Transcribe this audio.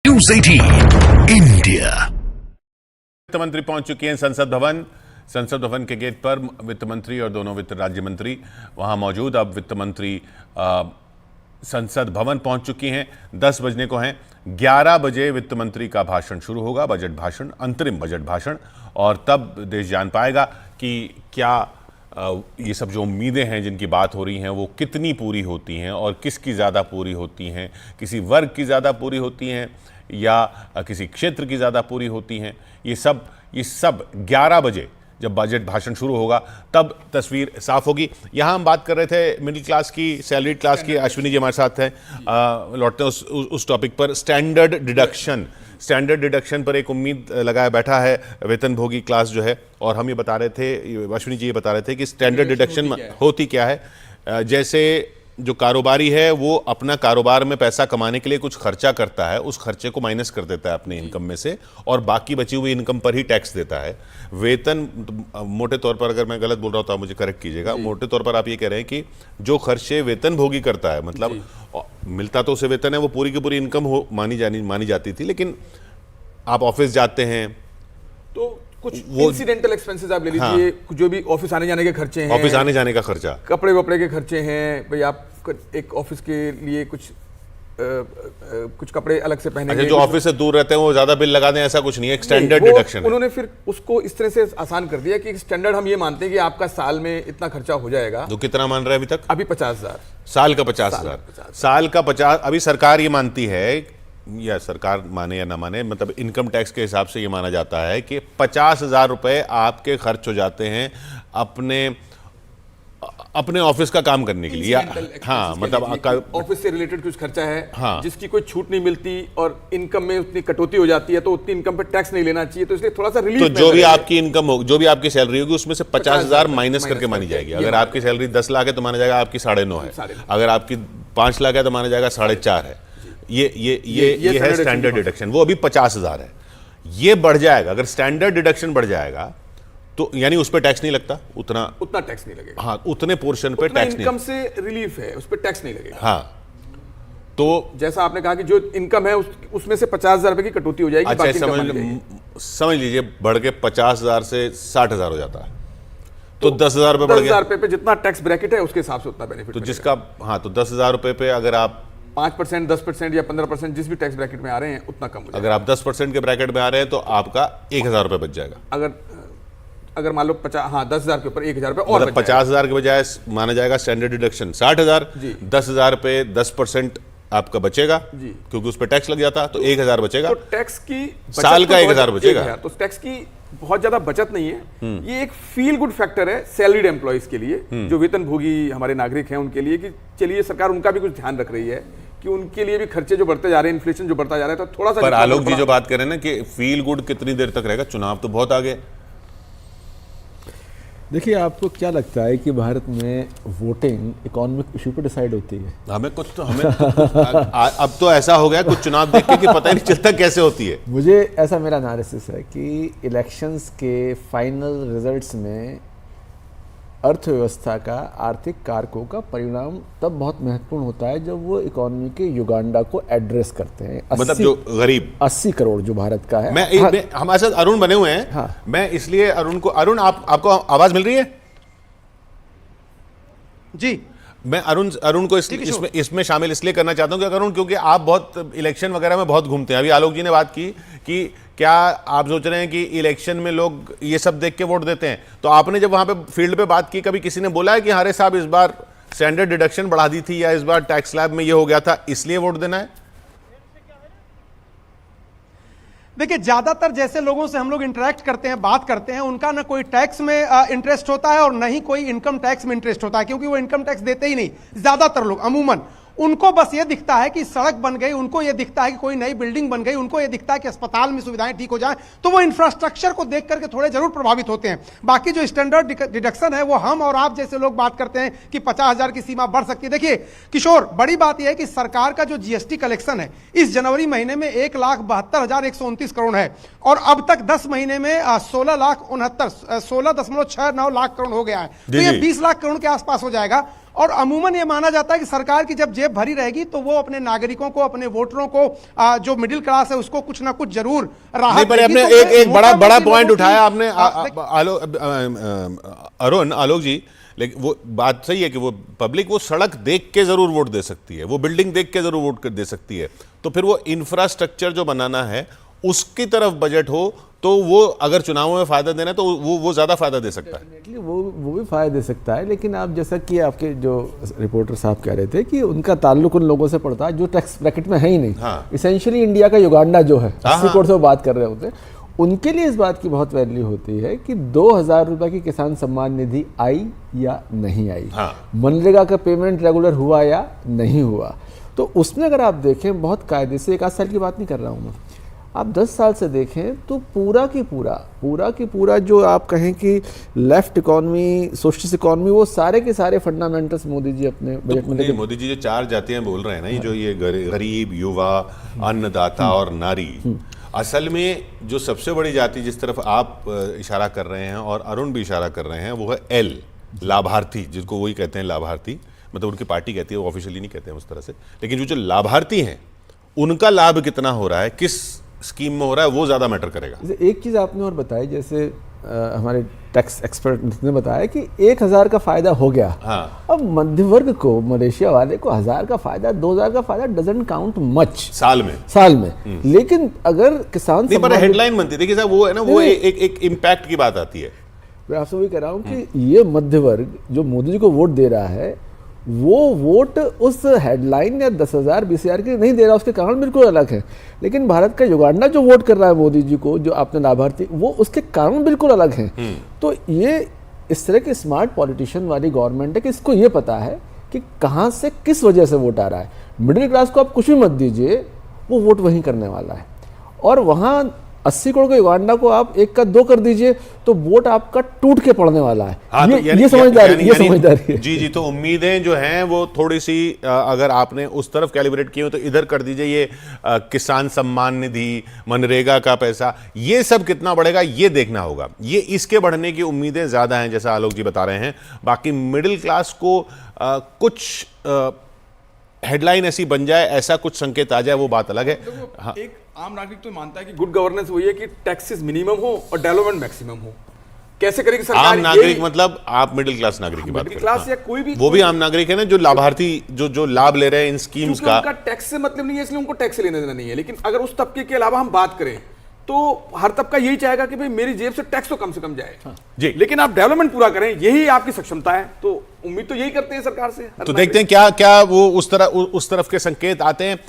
News 18 India. वित्त मंत्री पहुंच चुकी हैं संसद भवन के गेट पर वित्त मंत्री और दोनों वित्त राज्य मंत्री वहां मौजूद। अब वित्त मंत्री संसद भवन पहुंच चुकी हैं। 10 बजने को हैं। 11 बजे वित्त मंत्री का भाषण शुरू होगा, बजट भाषण, अंतरिम बजट भाषण, और तब देश जान पाएगा कि क्या ये सब जो उम्मीदें हैं जिनकी बात हो रही हैं वो कितनी पूरी होती हैं और किसकी ज़्यादा पूरी होती हैं, किसी वर्ग की ज़्यादा पूरी होती हैं या किसी क्षेत्र की ज़्यादा पूरी होती हैं। ये सब 11 बजे जब बजट भाषण शुरू होगा तब तस्वीर साफ होगी। यहाँ हम बात कर रहे थे मिडिल क्लास की, सैलरी क्लास की। अश्विनी जी हमारे साथ हैं। लौटते हैं उस टॉपिक पर। स्टैंडर्ड डिडक्शन पर एक उम्मीद लगाया बैठा है वेतनभोगी क्लास जो है, और हम ये बता रहे थे, अश्विनी जी ये बता रहे थे कि स्टैंडर्ड डिडक्शन होती क्या है। जैसे जो कारोबारी है वो अपना कारोबार में पैसा कमाने के लिए कुछ खर्चा करता है, उस खर्चे को माइनस कर देता है अपने इनकम में से और बाकी बची हुई इनकम पर ही टैक्स देता है। वेतन, मोटे तौर पर, अगर मैं गलत बोल रहा हूँ तो आप मुझे करेक्ट कीजिएगा, मोटे तौर पर आप ये कह रहे हैं कि जो खर्चे वेतन भोगी करता है, मतलब मिलता तो उसे वेतन है, वो पूरी की पूरी इनकम हो मानी जाती थी, लेकिन आप ऑफिस जाते हैं तो कुछ इंसिडेंटल एक्सपेंसेस आप ले लीजिए। हाँ। जो भी ऑफिस आने जाने के खर्चे हैं, ऑफिस आने जाने का खर्चा, कपड़े वपड़े के खर्चे हैं, भाई आप एक ऑफिस के लिए कुछ कपड़े अलग से पहने। अच्छा, जो ऑफिस से दूर रहते हैं वो ज्यादा बिल लगा दें, ऐसा कुछ नहीं है, स्टैंडर्ड डिडक्शन। उन्होंने फिर उसको इस तरह से आसान कर दिया कि स्टैंडर्ड हम ये मानते हैं कि आपका साल में इतना खर्चा हो जाएगा। तो कितना मान रहे हैं अभी तक? अभी 50,000 साल का 50,000 साल का 50। अभी सरकार ये मानती है, या सरकार माने या ना माने, मतलब इनकम टैक्स के हिसाब से ये माना जाता है कि 50,000 रुपए आपके खर्च हो जाते हैं अपने ऑफिस का काम करने के लिए। हाँ, मतलब ऑफिस से रिलेटेड कुछ खर्चा है, हाँ, जिसकी कोई छूट नहीं मिलती और इनकम में उतनी कटौती हो जाती है, तो उतनी इनकम पे टैक्स नहीं लेना चाहिए, तो इसलिए थोड़ा सा रिलीफ। तो जो भी आपकी इनकम हो, जो भी आपकी सैलरी होगी, उसमें से 50,000 माइनस करके मानी जाएगी। अगर आपकी सैलरी 10 लाख है तो माना जाएगा आपकी 9.5 है, अगर आपकी 5 लाख है तो माना जाएगा 4.5 है। ये है स्टैंडर्ड डिडक्शन। वो अभी 50,000 है। ये बढ़ जाएगा, अगर स्टैंडर्ड डिडक्शन बढ़ जाएगा तो यानी उस पर टैक्स नहीं लगता, उतना टैक्स नहीं लगेगा। हाँ, उतने पोर्शन पे टैक्स नहीं, इनकम से रिलीफ है, उस पर टैक्स नहीं लगेगा। हाँ, तो जैसा आपने कहा कि जो इनकम है उसमें से 50,000 रुपए की कटौती हो जाएगी। अच्छा, समझ लीजिए बढ़ के 50,000 से 60,000 हो जाता है, तो 10,000 रुपए बढ़ गया। 10,000 रुपए पे जितना टैक्स ब्रैकेट है उसके हिसाब से उतना बेनिफिट। तो जिसका, हाँ, तो 10,000 रुपए पे अगर आप 5%, 10% या 15% जिस भी टैक्स ब्रैकेट में आ रहे हैं उतना कम हो जाएगा। अगर आप 10% के ब्रैकेट में आ रहे हैं तो आपका 1,000 रुपए बच जाएगा। अगर मान लो 10,000 के ऊपर 1,000 रुपए और, मतलब 50,000 के बजाय माना जाएगा स्टैंडर्ड डिडक्शन 60,000, 10,000 पे 10% आपका बचेगा क्योंकि उस पर टैक्स लग जाता, तो 1,000 बचेगा। तो टैक्स की साल का 1,000 बचेगा। तो टैक्स की बहुत ज्यादा बचत नहीं है। ये एक फील गुड फैक्टर है सैलरीड एम्प्लॉइज के लिए, जो वेतनभोगी हमारे नागरिक हैं उनके लिए, कि चलिए सरकार उनका भी कुछ ध्यान रख रही है कि उनके लिए भी खर्चे जो बढ़ते जा रहे हैं, इन्फ्लेशन जो बढ़ता जा रहा है, तो थोड़ा सा। पर आलोक जी जो बात कर रहे हैं ना कि फील गुड कितनी देर तक रहेगा, चुनाव तो बहुत आगे। देखिए, आपको क्या लगता है कि भारत में वोटिंग इकोनॉमिक इशू पर डिसाइड होती है? हमें अब तो ऐसा हो गया कुछ चुनाव देख के कि पता ही नहीं चलता कैसे होती है। मुझे ऐसा मेरा एनालिसिस है कि इलेक्शंस के फाइनल रिजल्ट्स में अर्थव्यवस्था का, आर्थिक कारकों का परिणाम तब बहुत महत्वपूर्ण होता है जब वो इकोनॉमी के युगांडा को एड्रेस करते हैं। मतलब जो गरीब 80 करोड़ जो भारत का है। हमारे साथ अरुण बने हुए हैं। हाँ। मैं इसलिए अरुण आपको आवाज मिल रही है? जी, मैं अरुण को इसमें शामिल इसलिए करना चाहता हूं कि अरुण, क्योंकि आप बहुत इलेक्शन वगैरह में बहुत घूमते हैं। अभी आलोक जी ने बात की कि क्या आप सोच रहे हैं कि इलेक्शन में लोग ये सब देख के वोट देते हैं, तो आपने जब वहां पे फील्ड पे बात की, कभी किसी ने बोला है कि हरे साहब इस बार स्टैंडर्ड डिडक्शन बढ़ा दी थी या इस बार टैक्स स्लैब में ये हो गया था इसलिए वोट देना है? देखिए, ज्यादातर जैसे लोगों से हम लोग इंटरेक्ट करते हैं, बात करते हैं, उनका ना कोई टैक्स में इंटरेस्ट होता है और ना ही कोई इनकम टैक्स में इंटरेस्ट होता है, क्योंकि वो इनकम टैक्स देते ही नहीं। ज्यादातर लोग अमूमन उनको बस ये दिखता है कि सड़क बन गई, उनको ये दिखता है कि कोई नई बिल्डिंग बन गई, उनको ये दिखता है कि अस्पताल में सुविधाएं ठीक हो जाए, तो वो इंफ्रास्ट्रक्चर को देख करके थोड़े जरूर प्रभावित होते हैं। बाकी जो स्टैंडर्ड डिडक्शन है वो हम और आप जैसे लोग बात करते हैं कि 50,000 की सीमा बढ़ सकती है। देखिए किशोर, बड़ी बात यह है कि सरकार का जो जीएसटी कलेक्शन है इस जनवरी महीने में 1,72,129 करोड़ है और अब तक 10 महीने में 16,69 लाख करोड़ हो गया है। तो ये 20 लाख करोड़ के आसपास हो जाएगा और अमूमन ये माना जाता है कि सरकार की जब जेब भरी रहेगी तो वो अपने नागरिकों को, अपने वोटरों को, जो मिडिल क्लास है उसको कुछ ना कुछ जरूर राहत पर देगी। आपने तो एक बड़ा मोटा-मोटी पॉइंट लोगों की- उठाया आपने आलोक जी, लेकिन वो बात सही है कि वो पब्लिक वो सड़क देख के जरूर वोट दे सकती है, वो बिल्डिंग देख के जरूर वोट दे सकती है। तो फिर वो इंफ्रास्ट्रक्चर जो बनाना है उसकी तरफ बजट हो तो वो अगर चुनावों में फायदा देना है तो वो ज्यादा फायदा दे सकता है। डेफिनेटली वो भी फायदा दे सकता है, लेकिन आप जैसा कि आपके जो रिपोर्टर साहब कह रहे थे कि उनका ताल्लुक उन लोगों से पड़ता है जो टैक्स ब्रैकेट में है ही नहीं। हाँ। इसेंशियली इंडिया का युगांडा जो है, हाँ, 80 करोड़ से वो बात कर रहे होते हैं, उनके लिए इस बात की बहुत वैल्यू होती है कि 2,000 रुपये की किसान सम्मान निधि आई या नहीं आई, हाँ। मनरेगा का पेमेंट रेगुलर हुआ या नहीं हुआ। तो उसमें अगर आप देखें बहुत कायदे से, 1 आध साल की बात नहीं कर रहा हूँ मैं, आप 10 साल से देखें तो पूरा की पूरा जो आप कहें कि लेफ्ट इकॉनमी, सोशलिस्ट इकॉनमी, वो सारे के सारे फंडामेंटल्स मोदी जी अपने बजट में लेके। मोदी जी जो 4 जातियां बोल रहे हैं ना, ये जो ये गरीब, युवा, अन्नदाता और नारी, असल में जो सबसे बड़ी जाति जिस तरफ आप इशारा कर रहे हैं और अरुण भी इशारा कर रहे हैं वो है एल, लाभार्थी, जिसको वही कहते हैं लाभार्थी, मतलब उनकी पार्टी कहती है, वो ऑफिशियली नहीं कहते हैं उस तरह से, लेकिन जो लाभार्थी हैं उनका लाभ कितना हो रहा है, किस स्कीम में हो रहा है, वो ज्यादा मैटर करेगा। एक चीज़ आपने और बताई, जैसे हमारे टैक्स एक्सपर्ट ने बताया कि 1,000 का फायदा हो गया। हाँ। अब मध्य वर्ग को, मलेशिया वाले को 1,000 का फायदा, 2,000 का फायदा डजंट काउंट मच साल में। लेकिन अगर किसान नहीं, पर हेडलाइन बनती है, देखिए साहब, वो है ना, वो एक इम्पैक्ट की बात आती है। मैं आपसे वही कह रहा हूँ कि ये मध्य वर्ग जो मोदी जी को वोट दे रहा है, वो वोट उस हेडलाइन या 10,000 20,000 के नहीं दे रहा, उसके कारण बिल्कुल अलग है। लेकिन भारत का युगांडा जो वोट कर रहा है मोदी जी को, जो आपने लाभार्थी, वो उसके कारण बिल्कुल अलग हैं। तो ये इस तरह की स्मार्ट पॉलिटिशियन वाली गवर्नमेंट है कि इसको ये पता है कि कहाँ से किस वजह से वोट आ रहा है। मिडिल क्लास को आप कुछ भी मत दीजिए, वो वोट वहीं करने वाला है। और वहाँ 80 करोड़ के युगांडा को आप 1 का 2 कर दीजिए तो वोट आपका टूट के पड़ने वाला है। हाँ, ये समझदारी है। जी, तो उम्मीदें जो हैं वो थोड़ी सी, अगर आपने उस तरफ कैलिब्रेट की हो तो इधर कर दीजिए। ये किसान सम्मान निधि, मनरेगा का पैसा, ये सब कितना बढ़ेगा ये देखना होगा। ये इसके बढ़ने की उम्मीदें ज्यादा हैं, जैसा आलोक जी बता रहे हैं। बाकी मिडिल क्लास को कुछ हेडलाइन ऐसी बन जाए, ऐसा कुछ संकेत आ जाए, वो बात अलग है। हाँ। एक आम नागरिक तो मानता है कि गुड गवर्नेंस वही है कि टैक्सेस मिनिमम हो और डेवलपमेंट मैक्सिमम हो। कैसे करेगी सरकार? आम नागरिक मतलब आप मिडिल क्लास नागरिक की बात कर रहे हैं। क्लास या कोई भी, वो भी आम नागरिक है ना, जो लाभार्थी, जो लाभ ले रहे हैं इन स्कीम्स का। उनका टैक्स से मतलब नहीं है, इसलिए उनको टैक्स लेने देना नहीं है। लेकिन अगर उस तबके के अलावा हम बात करें तो हर तबका यही चाहेगा कि भाई मेरी जेब से टैक्स तो कम से कम जाए। जी। लेकिन आप डेवलपमेंट पूरा करें, यही आपकी सक्षमता है। तो उम्मीद तो यही करते हैं सरकार से। तो देखते हैं क्या क्या वो उस तरफ के संकेत आते हैं।